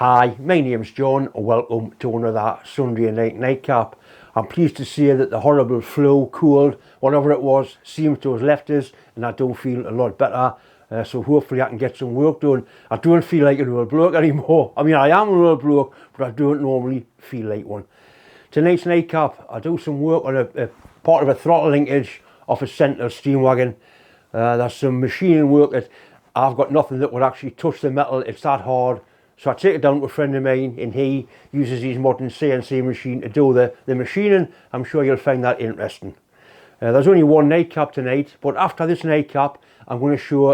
Hi, my name's John and welcome to another Sunday night nightcap. I'm pleased to say that the horrible flu, cold, whatever it was, seems to have left us and I don't feel a lot better. So hopefully I can get some work done. I don't feel like an old bloke anymore. I mean, I am an old bloke, but I don't normally feel like one. Tonight's nightcap, I do some work on a part of a throttle linkage off a Sentinel steam wagon. There's some machining work that I've got nothing that would actually touch the metal. It's that hard. So I take it down to a friend of mine and he uses his modern CNC machine to do the machining. I'm sure you'll find that interesting. There's only one nightcap tonight, but after this nightcap I'm going to show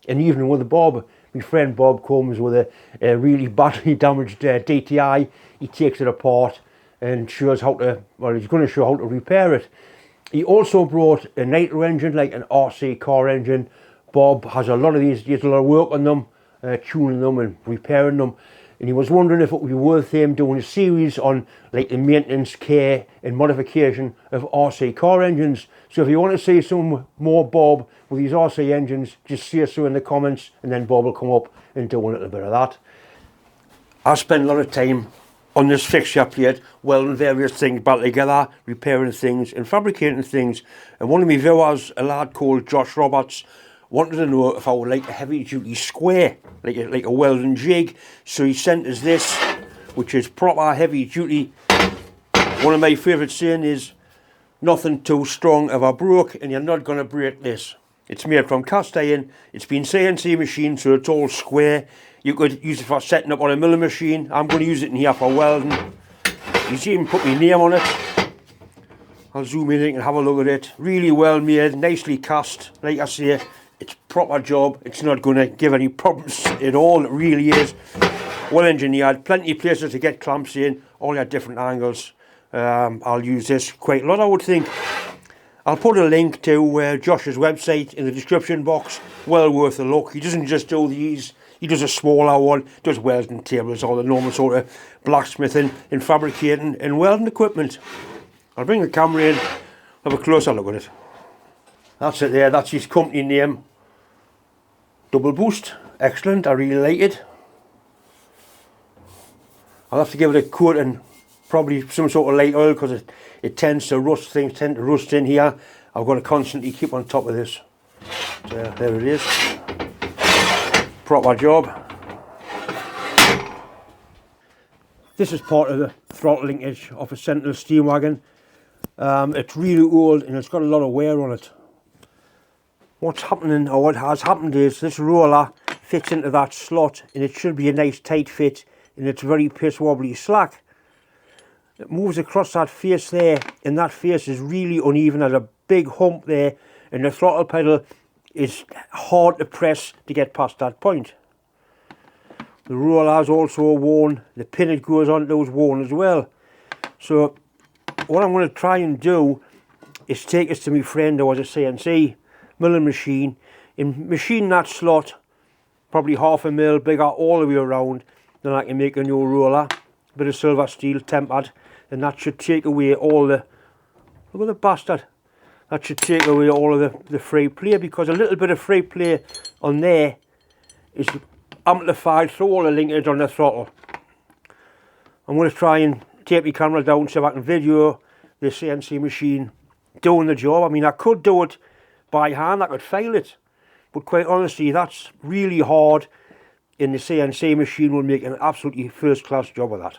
an evening with Bob. My friend Bob comes with a really badly damaged DTI. He takes it apart and shows how to, well, he's going to show how to repair it. He also brought a nitro engine, like an RC car engine. Bob has a lot of these, he does a lot of work on them. Tuning them and repairing them, and he was wondering if it would be worth him doing a series on like the maintenance, care and modification of RC car engines. So if you want to see some more Bob with his RC engines, just say so in the comments and then Bob will come up and do a little bit of that. I spend a lot of time on this fixture plate welding various things back together, repairing things and fabricating things, and one of my viewers, a lad called Josh Roberts, wanted to know if I would like a heavy duty square, like a welding jig. So he sent us this, which is proper heavy duty. One of my favourite saying is, nothing too strong ever broke, and you're not going to break this. It's made from cast iron, it's been CNC machined, so it's all square. You could use it for setting up on a milling machine. I'm going to use it in here for welding. He's even put my name on it. I'll zoom in and have a look at it. Really well made, nicely cast, like I say. It's a proper job. It's not going to give any problems at all. It really is well engineered. Plenty of places to get clamps in, all at different angles. I'll use this quite a lot, I would think. I'll put a link to Josh's website in the description box. Well worth a look. He doesn't just do these. He does a smaller one. Does welding tables, all the normal sort of blacksmithing and fabricating and welding equipment. I'll bring the camera in, have a closer look at it. That's it there. That's his company name. Doubleboost, excellent, I really like it. I'll have to give it a coat and probably some sort of light oil because it tends to rust, things tend to rust in here. I've got to constantly keep on top of this. So there it is. Proper job. This is part of the throttle linkage of a Sentinel steam wagon. It's really old and it's got a lot of wear on it. What's happening, or what has happened, is this roller fits into that slot and it should be a nice tight fit, and it's very piss wobbly slack. It moves across that face there, and that face is really uneven. There's a big hump there, and the throttle pedal is hard to press to get past that point. The roller is also worn, the pin it goes onto is worn as well. So what I'm going to try and do is take this to my friend who has a CNC milling machine and machine that slot probably 1/2 mil bigger all the way around. Then I can make a new roller, a bit of silver steel tempered, and that should take away all the, look at the bastard, that should take away all of the free play, because a little bit of free play on there is amplified through all the linkage on the throttle. I'm going to try and take my camera down so I can video the CNC machine doing the job. I mean, I could do it by hand, I could file it, but quite honestly that's really hard, and the CNC machine will make an absolutely first class job of that.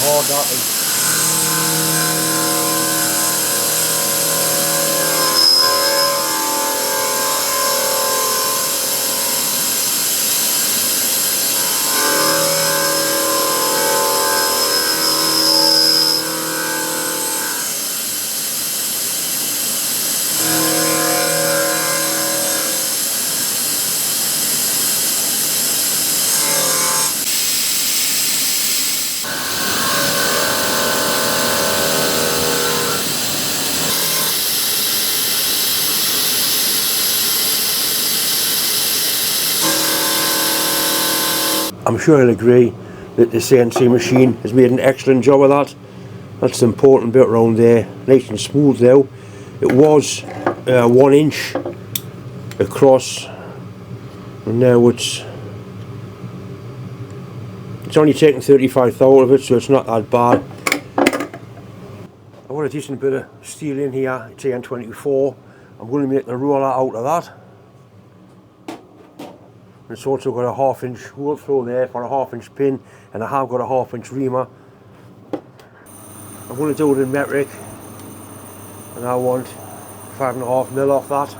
hard that is. I'm sure you'll agree that the CNC machine has made an excellent job of that. That's the important bit around there, nice and smooth now. It was 1 inch across, and now it's only taken 35 thou of it, so it's not that bad. I've got a decent bit of steel in here, it's AN24. I'm going to make the roller out of that. It's also got a 1/2 inch hole through there for a 1/2 inch pin, and I have got a 1/2 inch reamer. I'm going to do it in metric, and I want 5.5 mil off that.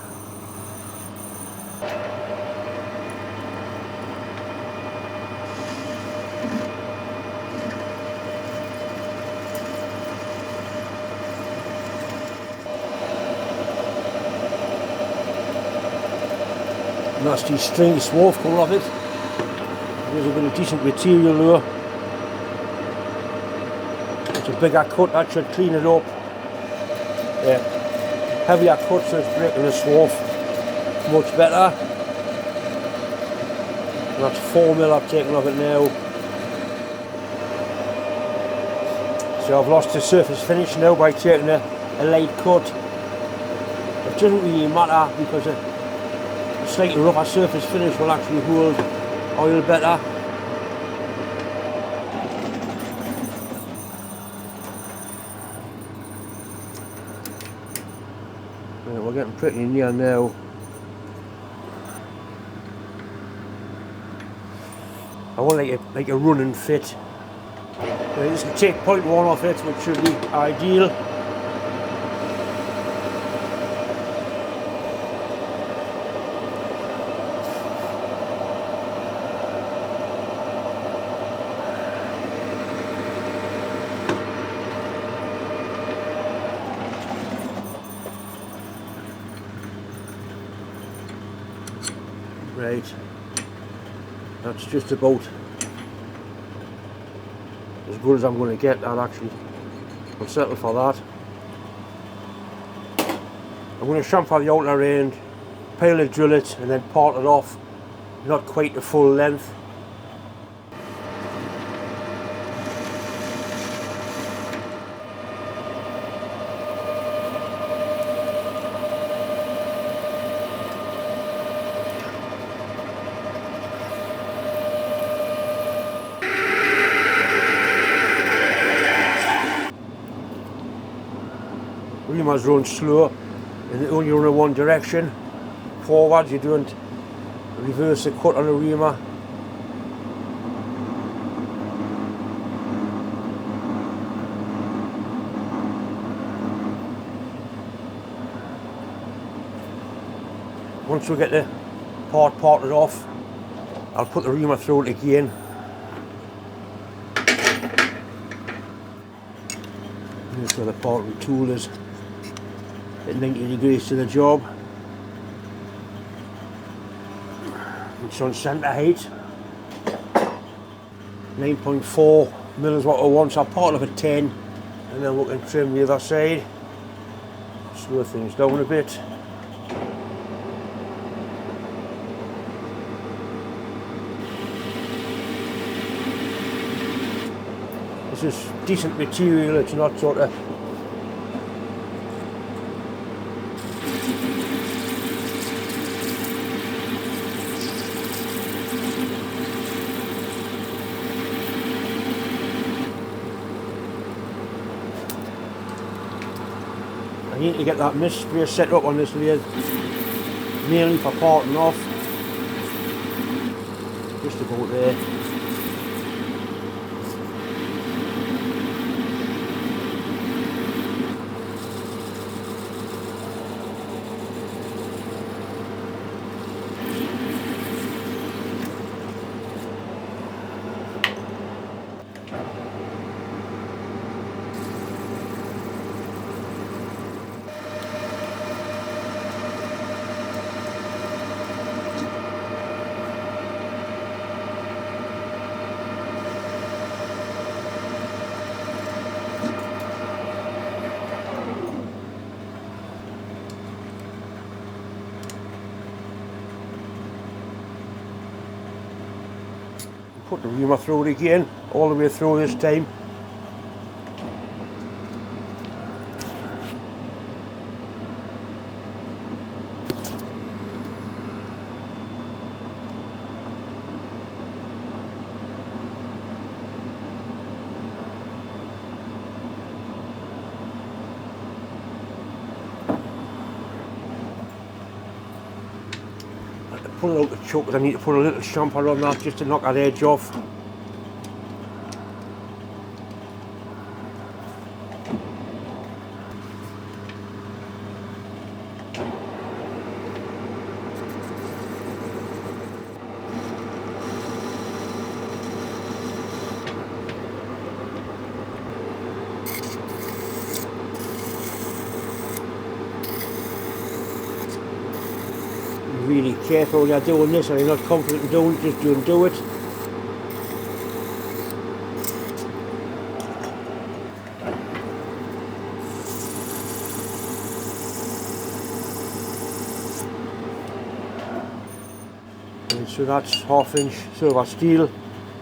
Nasty stringy swarf coming off it. There's a bit of decent material there. It's a bigger cut, that should clean it up. Yeah. Heavier cut, so it's breaking the swarf much better. And that's 4 mil I've taken off it now. So I've lost the surface finish now by taking a light cut. It doesn't really matter because a slightly rougher surface finish will actually hold oil better. Right, we're getting pretty near now. I want like a running fit. Just take 0.1 off it, which should be ideal. Right, that's just about as good as I'm going to get that actually. I'll settle for that. I'm going to chamfer the outer end, pilot drill it and then part it off, not quite the full length. Reamers run slow and they only run in one direction. Forwards you don't reverse the cut on a reamer. Once we get the part parted off, I'll put the reamer through it again. Here's where the part with tool is. At 90 degrees to the job. It's on centre height. 9.4 mil is what I want, so I'll part of a 10 and then we can trim the other side. Slow things down a bit. This is decent material, it's not sort of I need to get that mist spray set up on this lathe, mainly for parting off. Just about there. Put the reamer through it again, all the way through this time. Pull it out the chuck, I need to put a little chamfer on that just to knock that edge off. Really careful when you're doing this, and you're not confident in doing it, just do it. And so that's 1/2 inch silver steel,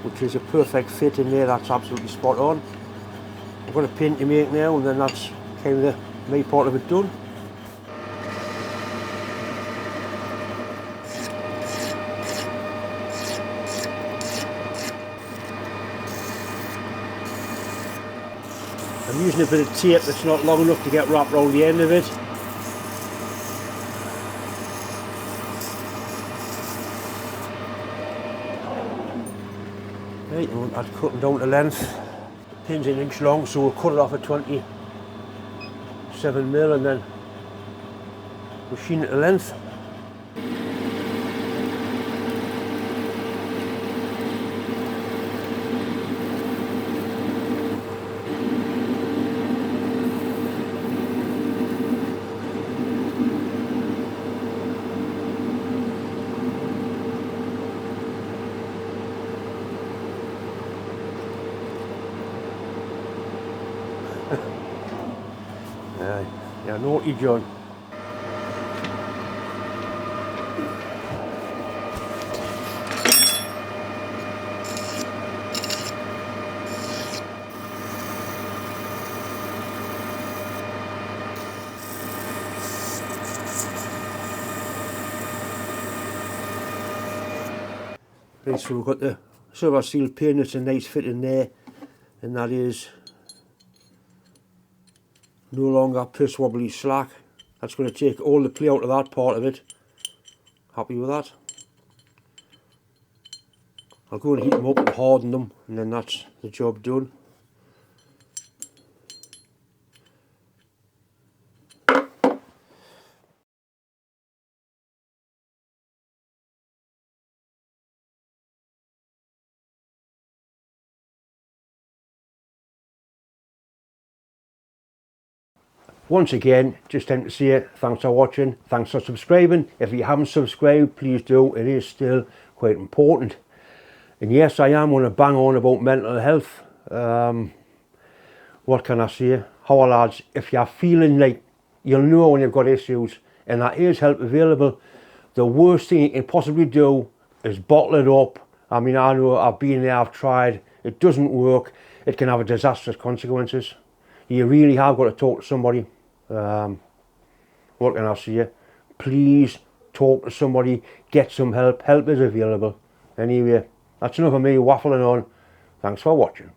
which is a perfect fit in there. That's absolutely spot on. I've got a pin to make now, and then that's kind of the main part of it done. I'm using a bit of tape that's not long enough to get wrapped around the end of it. Right, and that's cutting down to length. The pin's 1 inch long, so we'll cut it off at 27mm and then machine it to length. Yeah, naughty John. Right, so we've got the silver steel pin, it's a nice fit in there, and that is no longer piss wobbly slack. That's going to take all the play out of that part of it. Happy with that. I'll go and heat them up and harden them, and then that's the job done. Once again, just time to say thanks for watching, thanks for subscribing. If you haven't subscribed, please do, it is still quite important. And yes, I am going to bang on about mental health. What can I say? However, lads, if you're feeling like you'll know when you've got issues and there is help available, the worst thing you can possibly do is bottle it up. I mean, I know I've been there, I've tried, it doesn't work, it can have a disastrous consequences. You really have got to talk to somebody. What can I say? Please talk to somebody, get some help. Help is available. Anyway, that's enough of me waffling on. Thanks for watching.